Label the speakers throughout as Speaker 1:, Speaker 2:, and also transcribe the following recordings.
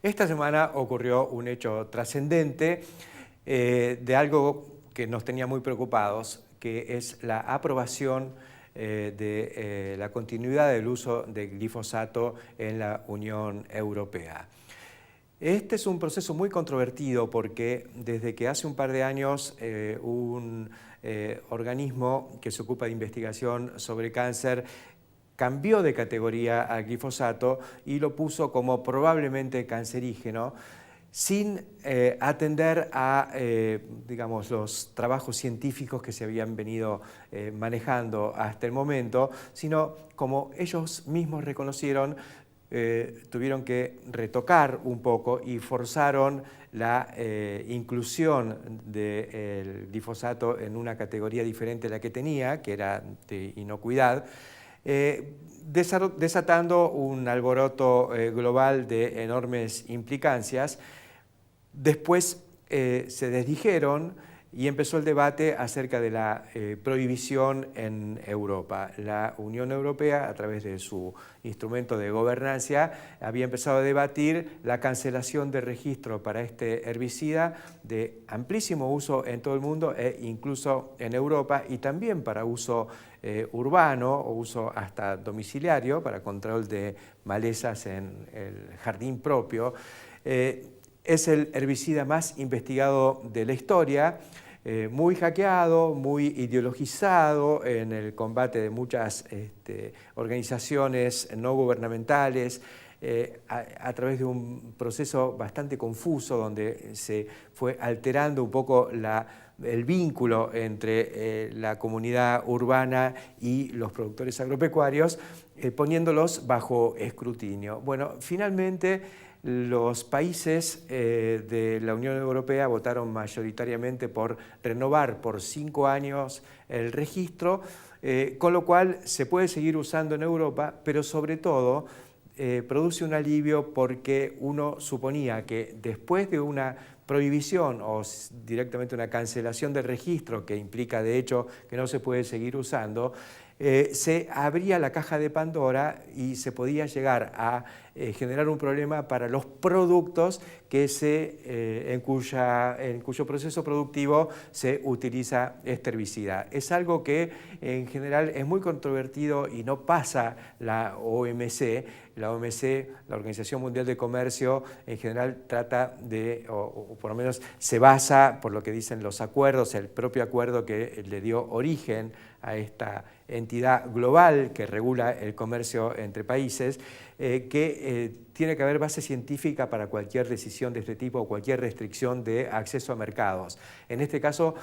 Speaker 1: Esta semana ocurrió un hecho trascendente de algo que nos tenía muy preocupados, que es la aprobación de la continuidad del uso de glifosato en la Unión Europea. Este es un proceso muy controvertido porque desde que hace un par de años un organismo que se ocupa de investigación sobre cáncer cambió de categoría al glifosato y lo puso como probablemente cancerígeno, sin atender a digamos, los trabajos científicos que se habían venido manejando hasta el momento, sino como ellos mismos reconocieron, tuvieron que retocar un poco y forzaron la inclusión del glifosato en una categoría diferente a la que tenía, que era de inocuidad, desatando un alboroto global de enormes implicancias. Después se desdijeron y empezó el debate acerca de la prohibición en Europa. La Unión Europea, a través de su instrumento de gobernanza, había empezado a debatir la cancelación de registro para este herbicida de amplísimo uso en todo el mundo e incluso en Europa, y también para uso urbano o uso hasta domiciliario para control de malezas en el jardín propio. Es el herbicida más investigado de la historia, muy hackeado, muy ideologizado en el combate de muchas organizaciones no gubernamentales, a través de un proceso bastante confuso donde se fue alterando un poco el vínculo entre la comunidad urbana y los productores agropecuarios, poniéndolos bajo escrutinio. Bueno, finalmente los países de la Unión Europea votaron mayoritariamente por renovar por 5 años el registro, con lo cual se puede seguir usando en Europa, pero sobre todo produce un alivio porque uno suponía que después de una prohibición o directamente una cancelación del registro, que implica de hecho que no se puede seguir usando, se abría la caja de Pandora y se podía llegar a generar un problema para los productos que en cuyo proceso productivo se utiliza este herbicida. Es algo que en general es muy controvertido y no pasa la OMC. La OMC, la Organización Mundial de Comercio, en general trata de, o por lo menos se basa, por lo que dicen los acuerdos, el propio acuerdo que le dio origen a esta entidad global que regula el comercio entre países, que tiene que haber base científica para cualquier decisión de este tipo o cualquier restricción de acceso a mercados. En este caso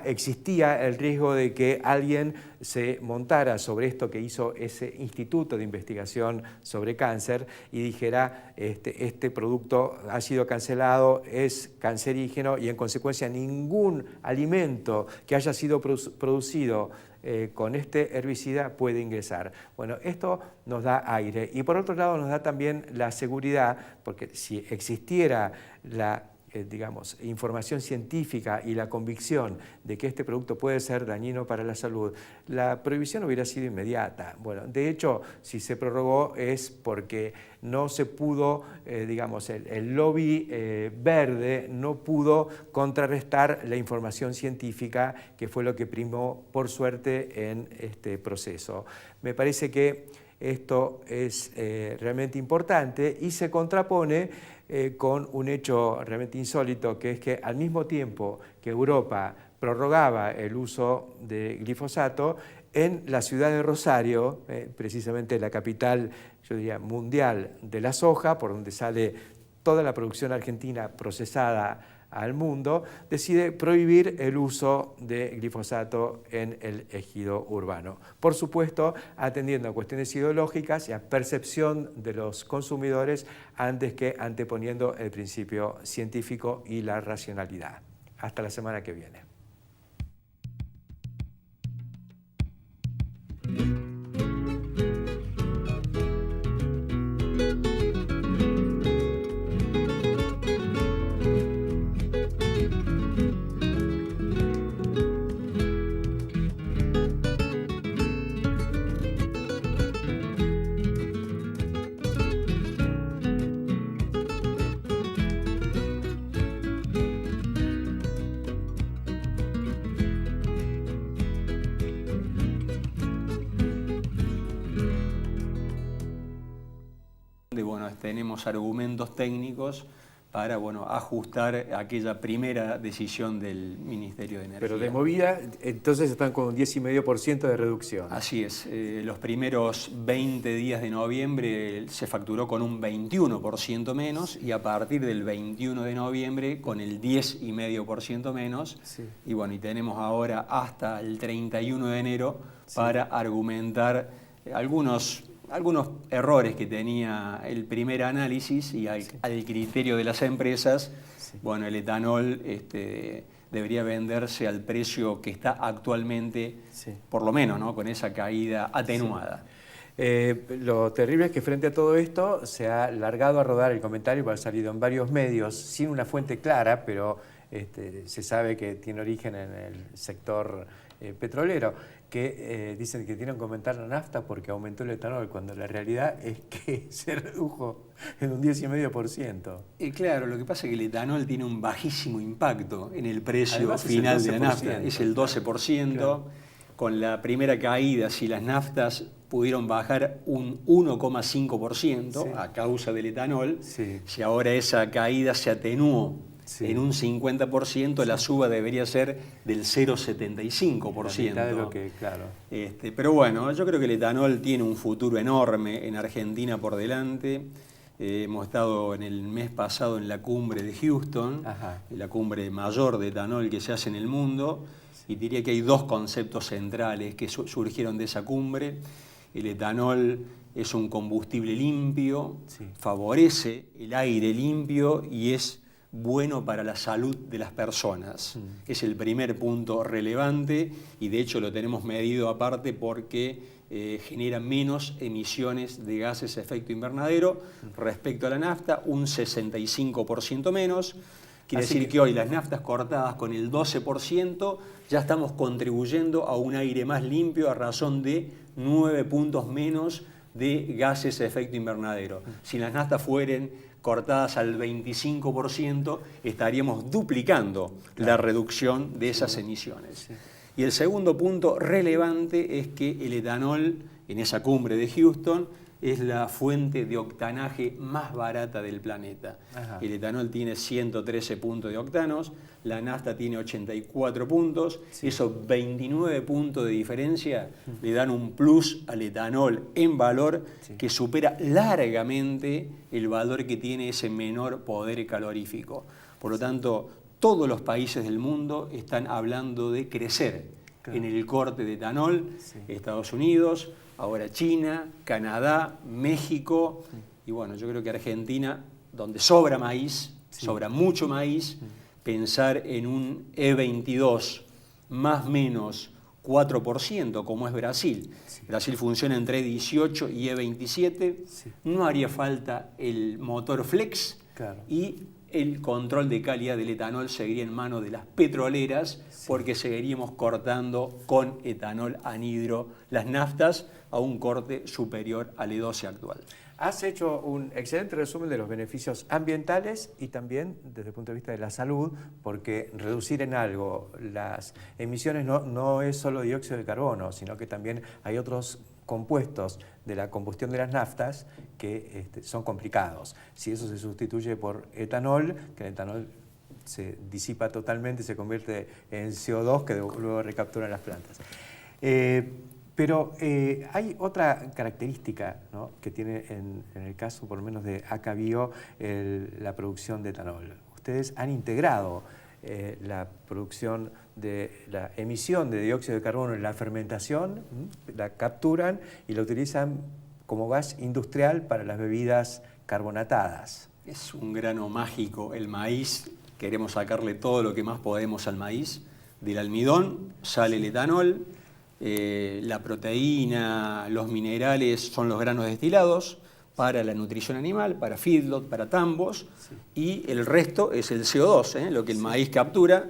Speaker 1: existía el riesgo de que alguien se montara sobre esto que hizo ese Instituto de Investigación sobre Cáncer y dijera este producto ha sido cancelado, es cancerígeno y en consecuencia ningún alimento que haya sido producido con este herbicida puede ingresar. Bueno, esto nos da aire y por otro lado nos da también la seguridad, porque si existiera la digamos, información científica y la convicción de que este producto puede ser dañino para la salud, la prohibición hubiera sido inmediata. Bueno, de hecho, si se prorrogó es porque no se pudo, digamos, el lobby verde no pudo contrarrestar la información científica, que fue lo que primó, por suerte, en este proceso. Me parece que esto es realmente importante y se contrapone con un hecho realmente insólito, que es que al mismo tiempo que Europa prorrogaba el uso de glifosato, en la ciudad de Rosario, precisamente la capital, yo diría, mundial de la soja, por donde sale toda la producción argentina procesada al mundo, decide prohibir el uso de glifosato en el ejido urbano. Por supuesto, atendiendo a cuestiones ideológicas y a percepción de los consumidores antes que anteponiendo el principio científico y la racionalidad. Hasta la semana que viene.
Speaker 2: tenemos argumentos técnicos para ajustar aquella primera decisión del Ministerio de Energía.
Speaker 1: Pero de movida, entonces están con un 10,5% de reducción.
Speaker 2: Así es. Los primeros 20 días de noviembre se facturó con un 21% menos y a partir del 21 de noviembre con el 10,5% menos. Sí. Y tenemos ahora hasta el 31 de enero para argumentar algunos errores que tenía el primer análisis y al criterio de las empresas. El etanol debería venderse al precio que está actualmente, por lo menos, ¿no?, con esa caída atenuada.
Speaker 1: Lo terrible es que frente a todo esto se ha largado a rodar el comentario, que ha salido en varios medios sin una fuente clara, pero se sabe que tiene origen en el sector petrolero, que dicen que tienen que aumentar la nafta porque aumentó el etanol, cuando la realidad es que se redujo en un 10,5%.
Speaker 2: Claro, lo que pasa es que el etanol tiene un bajísimo impacto en el precio final de la nafta, es el 12%. Claro. Con la primera caída, si las naftas pudieron bajar un 1,5% a causa del etanol, si ahora esa caída se atenuó en un 50%, la suba debería ser del 0,75%.
Speaker 1: Claro.
Speaker 2: Pero yo creo que el etanol tiene un futuro enorme en Argentina por delante. Hemos estado en el mes pasado en la cumbre de Houston, la cumbre mayor de etanol que se hace en el mundo, y diría que hay dos conceptos centrales que surgieron de esa cumbre. El etanol es un combustible limpio, favorece el aire limpio y es bueno para la salud de las personas. Es el primer punto relevante y de hecho lo tenemos medido aparte porque genera menos emisiones de gases de efecto invernadero respecto a la nafta, un 65% menos. Quiere decir que hoy las naftas cortadas con el 12% ya estamos contribuyendo a un aire más limpio a razón de 9 puntos menos de gases de efecto invernadero. Si las naftas fueran cortadas al 25%, estaríamos duplicando la reducción de esas emisiones. Y el segundo punto relevante es que el etanol, en esa cumbre de Houston, es la fuente de octanaje más barata del planeta. El etanol tiene 113 puntos de octanos, la nafta tiene 84 puntos, esos 29 puntos de diferencia le dan un plus al etanol en valor que supera largamente el valor que tiene ese menor poder calorífico. Por lo tanto, todos los países del mundo están hablando de crecer en el corte de etanol. Estados Unidos, ahora China, Canadá, México, y yo creo que Argentina, donde sobra maíz, sobra mucho maíz, pensar en un E22 más o menos 4%, como es Brasil. Brasil funciona entre E18 y E27, no haría falta el motor flex y el control de calidad del etanol seguiría en manos de las petroleras porque seguiríamos cortando con etanol anhidro las naftas a un corte superior al E12 actual.
Speaker 1: Has hecho un excelente resumen de los beneficios ambientales y también desde el punto de vista de la salud, porque reducir en algo las emisiones no es solo dióxido de carbono, sino que también hay otros compuestos de la combustión de las naftas que son complicados. Si eso se sustituye por etanol, que el etanol se disipa totalmente, se convierte en CO2 que luego recapturan las plantas. Pero hay otra característica, ¿no?, que tiene en el caso por lo menos de ACA Bio la producción de etanol. Ustedes han integrado la producción de la emisión de dióxido de carbono en la fermentación, la capturan y la utilizan como gas industrial para las bebidas carbonatadas.
Speaker 2: Es un grano mágico el maíz, queremos sacarle todo lo que más podemos al maíz. Del almidón sale el etanol, la proteína, los minerales son los granos destilados para la nutrición animal, para feedlot, para tambos, y el resto es el CO2, lo que el maíz captura,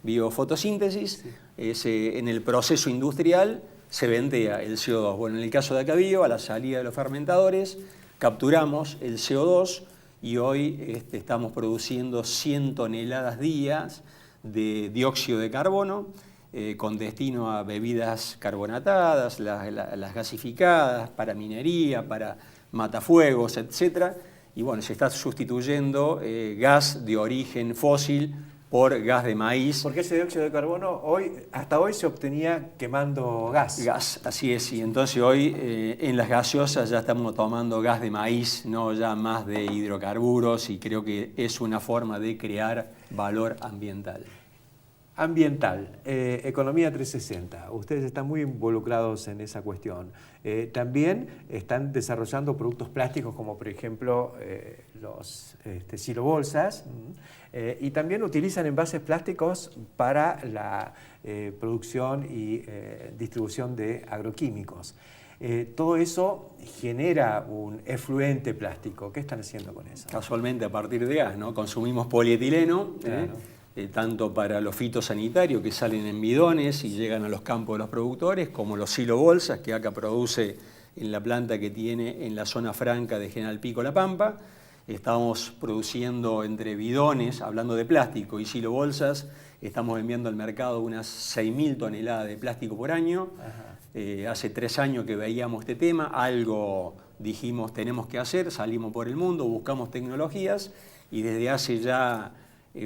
Speaker 2: biofotosíntesis, en el proceso industrial se ventea el CO2. Bueno, en el caso de ACA Bio, a la salida de los fermentadores, capturamos el CO2 y hoy estamos produciendo 100 toneladas días de dióxido de carbono, con destino a bebidas carbonatadas, las gasificadas, para minería, para matafuegos, etc. y bueno, se está sustituyendo gas de origen fósil por gas de maíz.
Speaker 1: Porque ese dióxido de carbono hasta hoy se obtenía quemando gas.
Speaker 2: Gas, así es, y entonces hoy en las gaseosas ya estamos tomando gas de maíz, no ya más de hidrocarburos, y creo que es una forma de crear valor ambiental.
Speaker 1: Ambiental, Economía 360. Ustedes están muy involucrados en esa cuestión. También están desarrollando productos plásticos como por ejemplo los silobolsas, y también utilizan envases plásticos para la producción y distribución de agroquímicos. Todo eso genera un efluente plástico. ¿Qué están haciendo con eso?
Speaker 2: Casualmente a partir de gas, ¿no? Consumimos polietileno,
Speaker 1: claro.
Speaker 2: Tanto para los fitosanitarios que salen en bidones y llegan a los campos de los productores, como los silobolsas que ACA produce en la planta que tiene en la zona franca de General Pico La Pampa. Estamos produciendo entre bidones, hablando de plástico, y silobolsas, estamos enviando al mercado unas 6.000 toneladas de plástico por año. Hace 3 años que veíamos este tema, algo dijimos tenemos que hacer, salimos por el mundo, buscamos tecnologías, y desde hace ya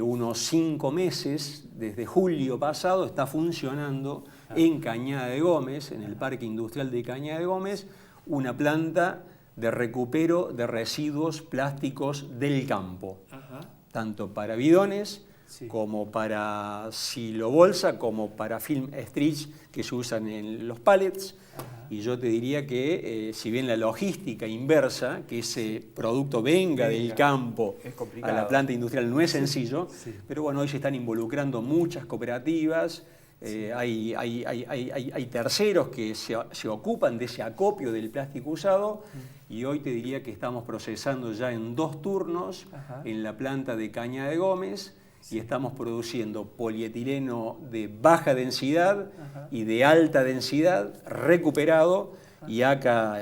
Speaker 2: unos 5 meses, desde julio pasado, está funcionando en Cañada de Gómez, en el Parque Industrial de Cañada de Gómez, una planta de recupero de residuos plásticos del campo, tanto para bidones, como para silobolsa, como para film stretch que se usan en los pallets. Y yo te diría que si bien la logística inversa, que ese producto venga del campo a la planta industrial, no es sencillo, pero bueno, hoy se están involucrando muchas cooperativas, hay terceros que se ocupan de ese acopio del plástico usado, y hoy te diría que estamos procesando ya en 2 turnos en la planta de Cañada de Gómez, y estamos produciendo polietileno de baja densidad y de alta densidad recuperado, y acá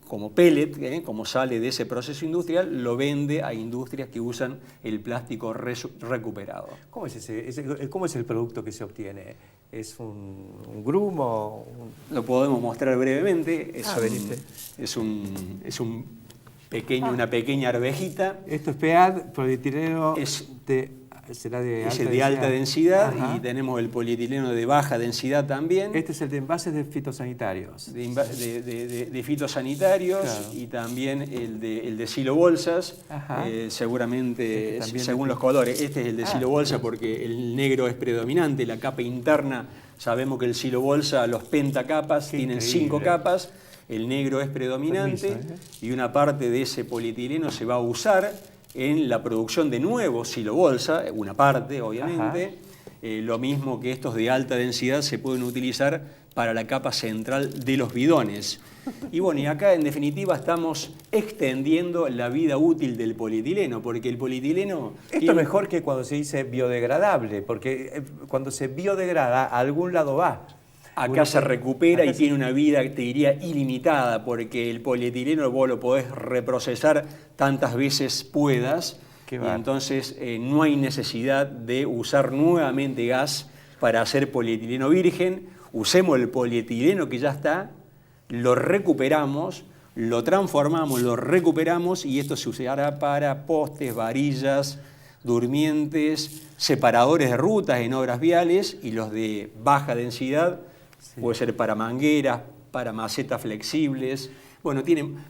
Speaker 2: como pellet, como sale de ese proceso industrial, lo vende a industrias que usan el plástico recuperado.
Speaker 1: ¿Cómo es el producto que se obtiene? ¿Es un grumo?
Speaker 2: Lo podemos mostrar brevemente. Es una pequeña arvejita.
Speaker 1: Esto es PEAD, polietileno será de alta densidad.
Speaker 2: Y tenemos el polietileno de baja densidad también.
Speaker 1: Este es el de envases de fitosanitarios.
Speaker 2: De fitosanitarios, claro. Y también el de silobolsas, seguramente según los colores. Este es el de silobolsa porque el negro es predominante, la capa interna, sabemos que el silobolsa, los pentacapas, tienen 5 capas, el negro es predominante. Y una parte de ese polietileno se va a usar en la producción de nuevos silobolsa, una parte obviamente, lo mismo que estos de alta densidad se pueden utilizar para la capa central de los bidones. Y bueno, y acá en definitiva estamos extendiendo la vida útil del polietileno, porque el polietileno...
Speaker 1: Esto es mejor que cuando se dice biodegradable, porque cuando se biodegrada a algún lado va.
Speaker 2: Acá se recupera y tiene una vida, te diría, ilimitada, porque el polietileno vos lo podés reprocesar tantas veces puedas, y entonces no hay necesidad de usar nuevamente gas para hacer polietileno virgen. Usemos el polietileno que ya está, lo recuperamos, lo transformamos, lo recuperamos, y esto se usará para postes, varillas, durmientes, separadores de rutas en obras viales, y los de baja densidad puede ser para mangueras, para macetas flexibles. Bueno,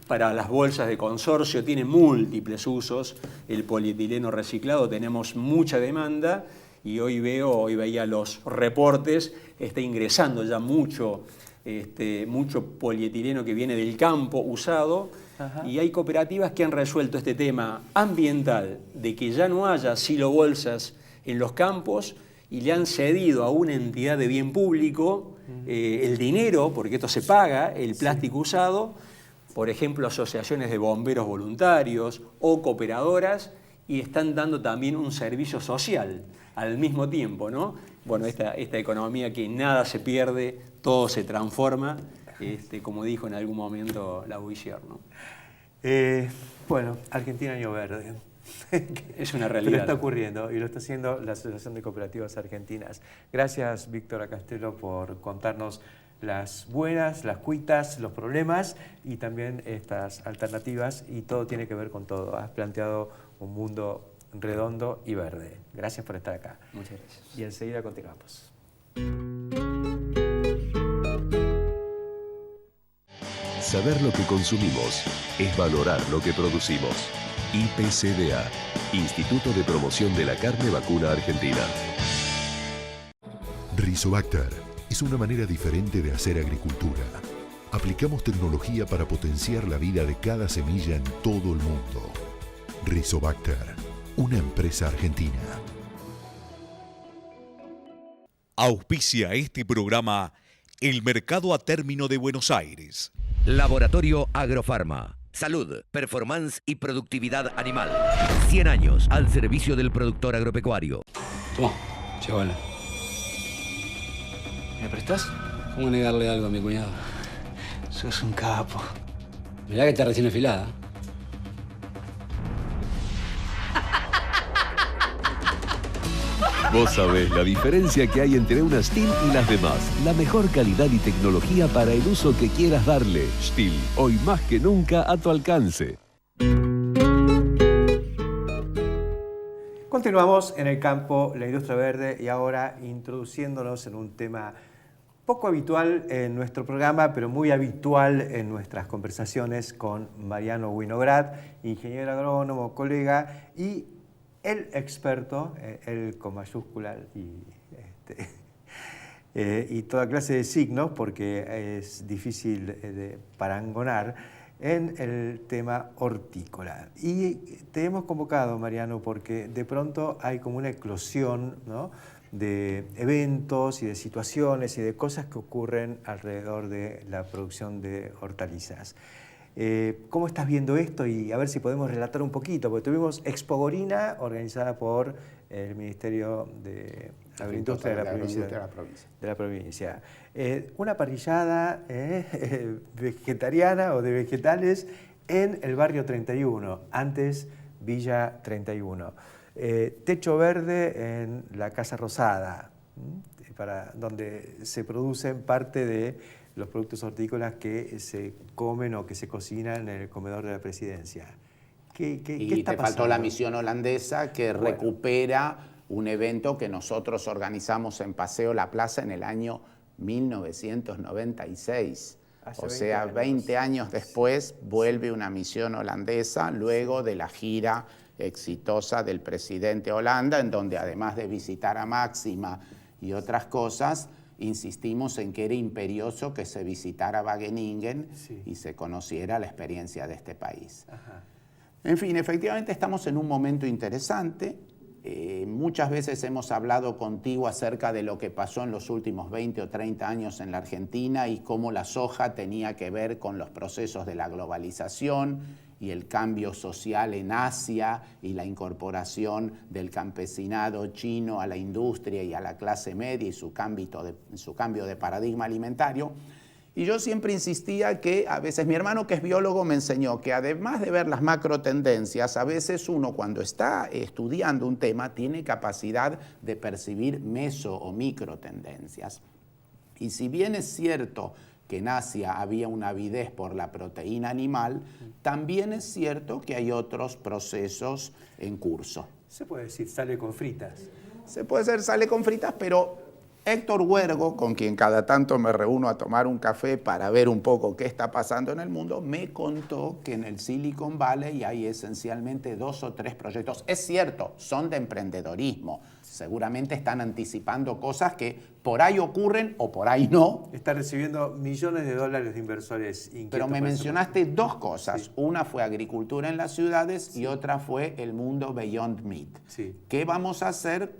Speaker 2: para las bolsas de consorcio, tiene múltiples usos. El polietileno reciclado, tenemos mucha demanda, y hoy veía los reportes, está ingresando ya mucho polietileno que viene del campo usado. Y hay cooperativas que han resuelto este tema ambiental, de que ya no haya silobolsas en los campos, y le han cedido a una entidad de bien público el dinero, porque esto se paga, el plástico usado, por ejemplo, asociaciones de bomberos voluntarios o cooperadoras, y están dando también un servicio social al mismo tiempo, ¿no? Bueno, esta economía que nada se pierde, todo se transforma, como dijo en algún momento Lavoisier, ¿no?
Speaker 1: Bueno, Argentina Año Verde.
Speaker 2: Es una realidad.
Speaker 1: Pero está ocurriendo, y lo está haciendo la Asociación de Cooperativas Argentinas. Gracias, Víctor Castelo, por contarnos las buenas, las cuitas, los problemas y también estas alternativas, y todo tiene que ver con todo. Has planteado un mundo redondo y verde. Gracias por estar acá.
Speaker 2: Muchas gracias.
Speaker 1: Y enseguida continuamos.
Speaker 3: Saber lo que consumimos es valorar lo que producimos. IPCBA, Instituto de Promoción de la Carne Vacuna Argentina.
Speaker 4: Rizobacter es una manera diferente de hacer agricultura. Aplicamos tecnología para potenciar la vida de cada semilla en todo el mundo. Rizobacter, una empresa argentina.
Speaker 5: Auspicia este programa el Mercado a Término de Buenos Aires.
Speaker 6: Laboratorio Agrofarma. Salud, performance y productividad animal. 100 años al servicio del productor agropecuario.
Speaker 7: Toma, chavala.
Speaker 8: ¿Me prestás?
Speaker 7: ¿Cómo negarle algo a mi cuñado?
Speaker 8: Sos un capo.
Speaker 7: Mirá que está recién afilada.
Speaker 3: Vos sabés la diferencia que hay entre una Stihl y las demás. La mejor calidad y tecnología para el uso que quieras darle. Stihl, hoy más que nunca a tu alcance.
Speaker 1: Continuamos en el campo, la industria verde, y ahora introduciéndonos en un tema poco habitual en nuestro programa, pero muy habitual en nuestras conversaciones con Mariano Winograd, ingeniero agrónomo, colega y el experto, él con mayúscula y toda clase de signos, porque es difícil de parangonar, en el tema hortícola. Y te hemos convocado, Mariano, porque de pronto hay como una eclosión, ¿no?, de eventos y de situaciones y de cosas que ocurren alrededor de la producción de hortalizas. ¿Cómo estás viendo esto? Y a ver si podemos relatar un poquito, porque tuvimos Expo Gorina, organizada por el Ministerio de Agroindustria de la provincia. Una parrillada vegetariana o de vegetales en el barrio 31, antes Villa 31. Techo verde en la Casa Rosada, donde se producen parte de los productos hortícolas que se comen o que se cocinan en el comedor de la presidencia. ¿Qué está
Speaker 8: te
Speaker 1: pasando?
Speaker 8: Faltó la misión holandesa que recupera un evento que nosotros organizamos en Paseo La Plaza en el año 1996. O sea, 20 años después vuelve una misión holandesa luego de la gira exitosa del presidente Holanda, en donde además de visitar a Máxima y otras cosas, insistimos en que era imperioso que se visitara Wageningen y se conociera la experiencia de este país. Ajá. En fin, efectivamente estamos en un momento interesante. Muchas veces hemos hablado contigo acerca de lo que pasó en los últimos 20 o 30 años en la Argentina y cómo la soja tenía que ver con los procesos de la globalización y el cambio social en Asia y la incorporación del campesinado chino a la industria y a la clase media y su cambio de paradigma alimentario. Y yo siempre insistía que a veces mi hermano, que es biólogo, me enseñó que además de ver las macro tendencias, a veces uno cuando está estudiando un tema tiene capacidad de percibir meso o micro tendencias. Y si bien es cierto que en Asia había una avidez por la proteína animal, también es cierto que hay otros procesos en curso.
Speaker 1: Se puede decir sale con fritas.
Speaker 8: Se puede decir sale con fritas, pero Héctor Huergo, con quien cada tanto me reúno a tomar un café para ver un poco qué está pasando en el mundo, me contó que en el Silicon Valley hay esencialmente 2 o 3 proyectos. Es cierto, son de emprendedorismo. Seguramente están anticipando cosas que por ahí ocurren o por ahí no.
Speaker 1: Está recibiendo millones de dólares de inversores inquietos.
Speaker 8: Pero me mencionaste 2 cosas. Sí. Una fue agricultura en las ciudades y otra fue el mundo Beyond Meat.
Speaker 1: Sí.
Speaker 8: ¿Qué vamos a hacer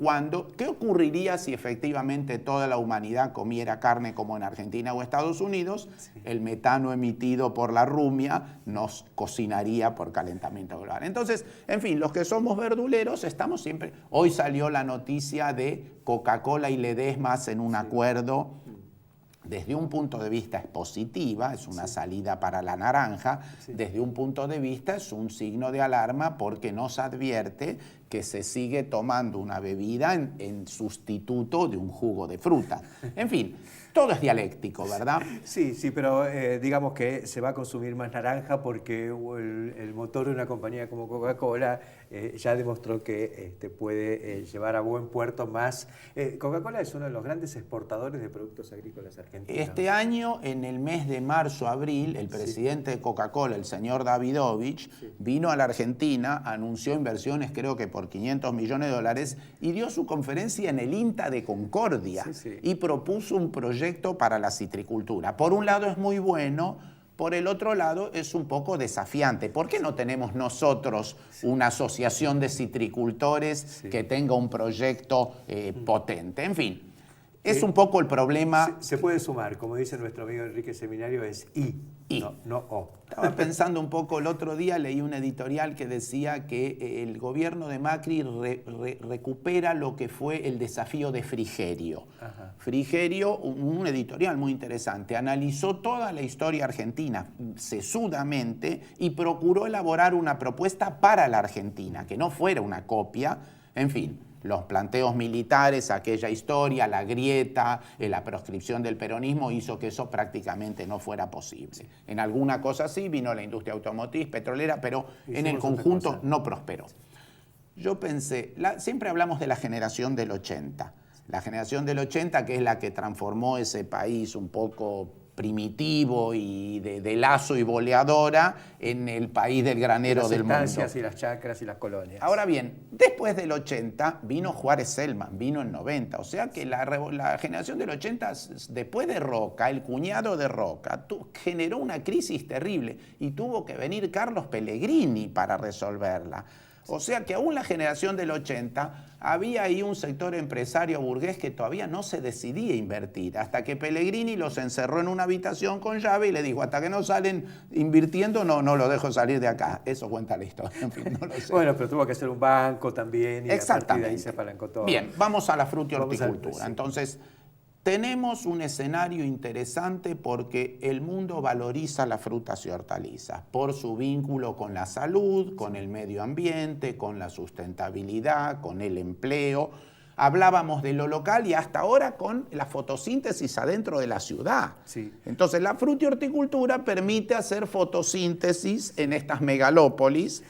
Speaker 8: qué ocurriría si efectivamente toda la humanidad comiera carne como en Argentina o Estados Unidos? Sí. El metano emitido por la rumia nos cocinaría por calentamiento global. Entonces, en fin, los que somos verduleros estamos siempre... Hoy salió la noticia de Coca-Cola y Ledesma en un acuerdo. Desde un punto de vista es positiva, es una salida para la naranja. Desde un punto de vista es un signo de alarma porque nos advierte que se sigue tomando una bebida en sustituto de un jugo de fruta. En fin, todo es dialéctico, ¿verdad?
Speaker 1: Sí, pero digamos que se va a consumir más naranja porque el motor de una compañía como Coca-Cola ya demostró que puede llevar a buen puerto más. Coca-Cola es uno de los grandes exportadores de productos agrícolas argentinos.
Speaker 8: Este año, en el mes de marzo, abril, el presidente de Coca-Cola, el señor Davidovich, vino a la Argentina, anunció inversiones creo que por $500 millones y dio su conferencia en el INTA de Concordia y propuso un proyecto para la citricultura. Por un lado es muy bueno, por el otro lado es un poco desafiante. ¿Por qué no tenemos nosotros una asociación de citricultores que tenga un proyecto potente? En fin, es un poco el problema.
Speaker 1: Se puede sumar, como dice nuestro amigo Enrique Seminario, es I. No O.
Speaker 8: Estaba pensando un poco el otro día, leí un editorial que decía que el gobierno de Macri recupera lo que fue el desafío de Frigerio. Frigerio, un editorial muy interesante, analizó toda la historia argentina sesudamente y procuró elaborar una propuesta para la Argentina, que no fuera una copia, en fin. Los planteos militares, aquella historia, la grieta, la proscripción del peronismo hizo que eso prácticamente no fuera posible. En alguna cosa sí, vino la industria automotriz, petrolera, pero en el conjunto no prosperó. Yo pensé, siempre hablamos de la generación del 80. La generación del 80, que es la que transformó ese país un poco primitivo y de lazo y boleadora en el país del granero del mundo.
Speaker 1: Las estancias y las chacras y las colonias.
Speaker 8: Ahora bien, después del 80 vino Juárez Selman, vino en 90. O sea que la generación del 80, después de Roca, el cuñado de Roca, generó una crisis terrible y tuvo que venir Carlos Pellegrini para resolverla. O sea que aún la generación del 80 había ahí un sector empresario burgués que todavía no se decidía a invertir, hasta que Pellegrini los encerró en una habitación con llave y le dijo, hasta que no salen invirtiendo, no lo dejo salir de acá. Eso cuenta la historia, en fin, no lo sé.
Speaker 1: Bueno, pero tuvo que ser un banco también y a partir de ahí se apalancó todo.
Speaker 8: Bien, vamos a la fruta y horticultura. Entonces, tenemos un escenario interesante porque el mundo valoriza las frutas y hortalizas por su vínculo con la salud, con el medio ambiente, con la sustentabilidad, con el empleo. Hablábamos de lo local y hasta ahora con la fotosíntesis adentro de la ciudad. Entonces, la fruta y horticultura permite hacer fotosíntesis en estas megalópolis.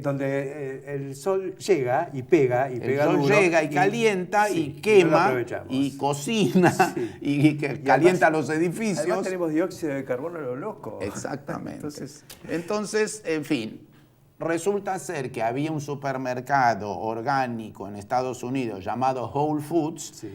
Speaker 1: Donde el sol llega y pega duro. El sol
Speaker 8: llega y calienta y quema y cocina y que calienta los edificios.
Speaker 1: Además tenemos dióxido de carbono a lo loco.
Speaker 8: Exactamente. Entonces, en fin, resulta ser que había un supermercado orgánico en Estados Unidos llamado Whole Foods,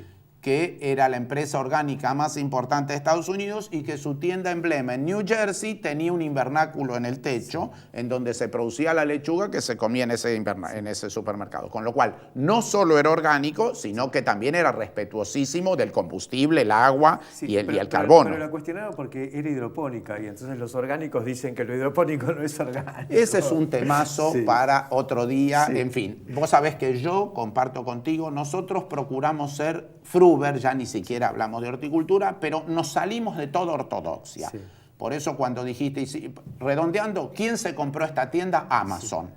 Speaker 8: que era la empresa orgánica más importante de Estados Unidos y que su tienda emblema en New Jersey tenía un invernáculo en el techo en donde se producía la lechuga que se comía en ese supermercado. Con lo cual, no solo era orgánico, sino que también era respetuosísimo del combustible, el agua y el carbono.
Speaker 1: Pero la cuestionaron porque era hidropónica y entonces los orgánicos dicen que lo hidropónico no es orgánico.
Speaker 8: Ese es un temazo para otro día. En fin, vos sabés que yo comparto contigo, nosotros procuramos ser Fruber, ya ni siquiera hablamos de horticultura, pero nos salimos de toda ortodoxia. Por eso cuando dijiste, redondeando, ¿quién se compró esta tienda? Amazon.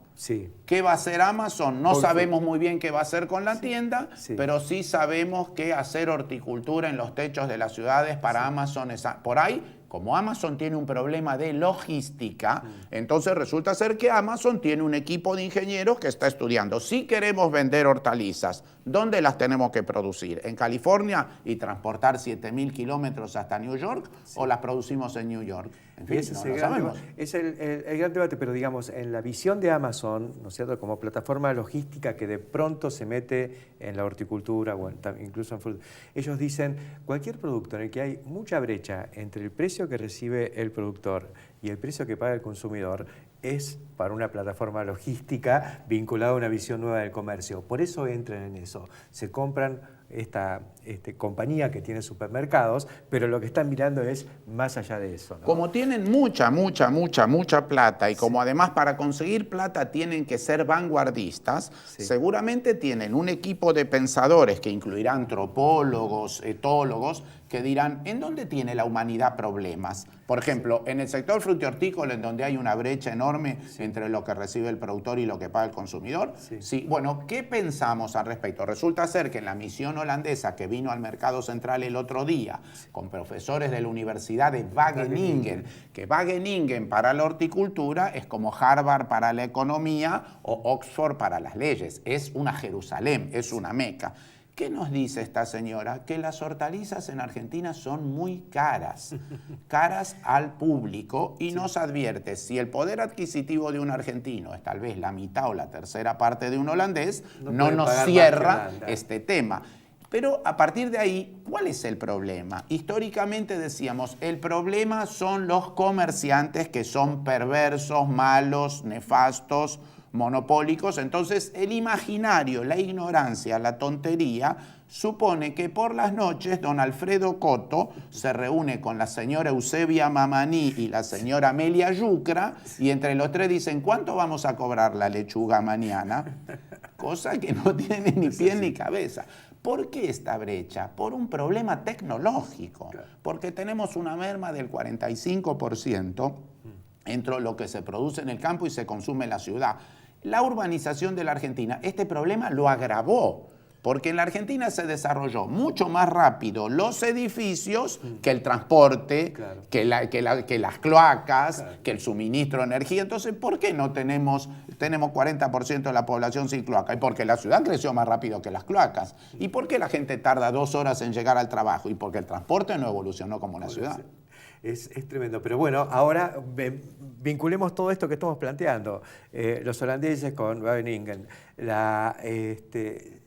Speaker 8: ¿Qué va a hacer Amazon? No sabemos muy bien qué va a hacer con la tienda, pero sí sabemos que hacer horticultura en los techos de las ciudades para Amazon es por ahí. Como Amazon tiene un problema de logística, entonces resulta ser que Amazon tiene un equipo de ingenieros que está estudiando. Si queremos vender hortalizas, ¿dónde las tenemos que producir? ¿En California y transportar 7.000 kilómetros hasta New York? ¿O las producimos en New York? En fin,
Speaker 1: no lo sabemos. Es el gran debate, pero digamos, en la visión de Amazon, ¿no es cierto?, como plataforma logística que de pronto se mete en la horticultura o incluso en fruta, ellos dicen, cualquier producto en el que hay mucha brecha entre el precio que recibe el productor y el precio que paga el consumidor es para una plataforma logística vinculada a una visión nueva del comercio. Por eso entran en eso. Se compran esta compañía que tiene supermercados, pero lo que están mirando es más allá de eso, ¿no?
Speaker 8: Como tienen mucha plata y como además para conseguir plata tienen que ser vanguardistas, seguramente tienen un equipo de pensadores que incluirá antropólogos, etólogos, que dirán, ¿en dónde tiene la humanidad problemas? Por ejemplo, en el sector frutícola, en donde hay una brecha enorme entre lo que recibe el productor y lo que paga el consumidor. Sí. Bueno, ¿qué pensamos al respecto? Resulta ser que en la misión holandesa que vino al mercado central el otro día, con profesores de la Universidad de Wageningen, que Wageningen para la horticultura es como Harvard para la economía o Oxford para las leyes. Es una Jerusalén, es una Meca. ¿Qué nos dice esta señora? Que las hortalizas en Argentina son muy caras, caras al público, y nos advierte, si el poder adquisitivo de un argentino es tal vez la mitad o la tercera parte de un holandés, no nos cierra este tema. Pero a partir de ahí, ¿cuál es el problema? Históricamente decíamos, el problema son los comerciantes que son perversos, malos, nefastos, monopólicos. Entonces el imaginario, la ignorancia, la tontería supone que por las noches don Alfredo Coto se reúne con la señora Eusebia Mamani y la señora Amelia Yucra, y entre los tres dicen, ¿cuánto vamos a cobrar la lechuga mañana? Cosa que no tiene ni pie ni cabeza. ¿Por qué esta brecha? Por un problema tecnológico, porque tenemos una merma del 45% entre lo que se produce en el campo y se consume en la ciudad. La urbanización de la Argentina, este problema lo agravó, porque en la Argentina se desarrolló mucho más rápido los edificios que el transporte, que las cloacas, que el suministro de energía. Entonces, ¿por qué no tenemos 40% de la población sin cloaca? Y porque la ciudad creció más rápido que las cloacas. ¿Y por qué la gente tarda 2 horas en llegar al trabajo? Y porque el transporte no evolucionó como la ciudad.
Speaker 1: Es tremendo, pero bueno, ahora vinculemos todo esto que estamos planteando. Los holandeses con Wageningen, la